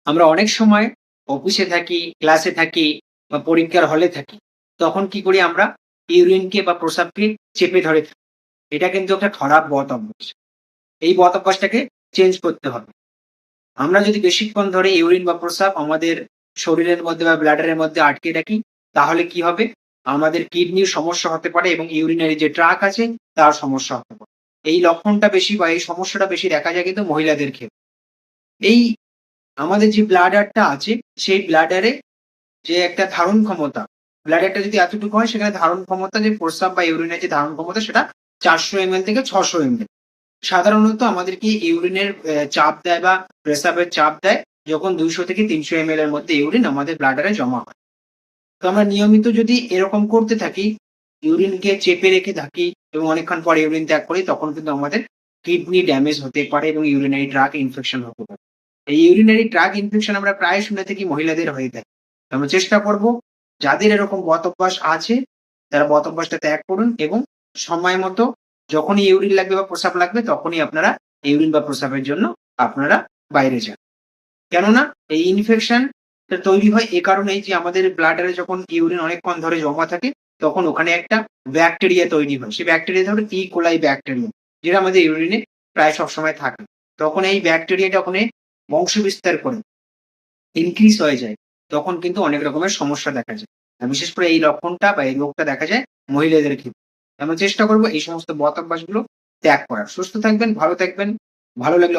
আমরা অনেক সময় অফিসে থাকি, ক্লাসে থাকি বা পরীক্ষার হলে থাকি। তখন কি করি আমরা? ইউরিনকে বা প্রস্রাবকে চেপে ধরে থাকি। এটা কিন্তু একটা খারাপ বদ অভ্যাস। এই বদ অভ্যাসটাকে চেঞ্জ করতে হবে। আমরা যদি বেশিক্ষণ ধরে ইউরিন বা প্রস্রাব আমাদের শরীরের মধ্যে বা ব্লাডারের মধ্যে আটকে রাখি, তাহলে কি হবে? আমাদের কিডনির সমস্যা হতে পারে এবং ইউরিনারি যে ট্রাক আছে তার সমস্যা হতে পারে। এই লক্ষণটা বেশি বা এই সমস্যাটা বেশি দেখা যায় কিন্তু মহিলাদের ক্ষেত্রে। এই আমাদের যে ব্লাডারটা আছে, সেই ব্লাডারে যে একটা ধারণ ক্ষমতা, ব্লাডারটা যদি এতটুকু হয় সেখানে ধারণ ক্ষমতা যে প্রস্রাব বা ইউরিনের যে ধারণ ক্ষমতা সেটা ৪০০ এমএল থেকে ৬০০ এমএল। সাধারণত আমাদেরকে ইউরিনের চাপ দেয় বা প্রস্রাবের চাপ দেয় যখন ২০০ থেকে ৩০০ এমএল এর মধ্যে ইউরিন আমাদের ব্লাডারে জমা হয়। তো আমরা নিয়মিত যদি এরকম করতে থাকি, ইউরিনকে চেপে রেখে থাকি এবং অনেকক্ষণ পরে ইউরিন ত্যাগ করি, তখন কিন্তু আমাদের কিডনি ড্যামেজ হতে পারে এবং ইউরিনারি ট্রাক ইনফেকশন হতে পারে। এই ইউরিনারি ট্রাক ইনফেকশন আমরা প্রায় শুনে থাকি মহিলাদের হয়ে থাকে। তো আমরা চেষ্টা করব যাদের এরকম বদ অভ্যাস আছে, তারা বদ অভ্যাসটা ত্যাগ করুন এবং সময় মতো যখনই ইউরিন লাগবে বা প্রস্রাব লাগবে তখনই আপনারা ইউরিন বা প্রস্রাবের জন্য আপনারা বাইরে যান। কেননা এই ইনফেকশন টা তৈরি হয় এ কারণেই যে আমাদের ব্লাডারে যখন ইউরিন অনেকক্ষণ ধরে জমা থাকে, তখন ওখানে একটা ব্যাকটেরিয়া তৈরি হয়। সেই ব্যাকটেরিয়াটা হলো ই. কোলাই ব্যাকটেরিয়া, যেটা আমাদের ইউরিনে প্রায় সবসময় থাকে। তখন এই ব্যাকটেরিয়াটা ওখানে বংশ বিস্তার করে ইনক্রিজ হয়ে যায়। তখন কিন্তু অনেক রকমের সমস্যা দেখা যায়। বিশেষ করে এই লক্ষণটা বা এই রোগটা দেখা যায় মহিলাদের ক্ষেত্রে। আমরা চেষ্টা করব এই সমস্ত বদ অভ্যাসগুলো ত্যাগ করার। সুস্থ থাকবেন, ভালো থাকবেন। ভালো লাগলে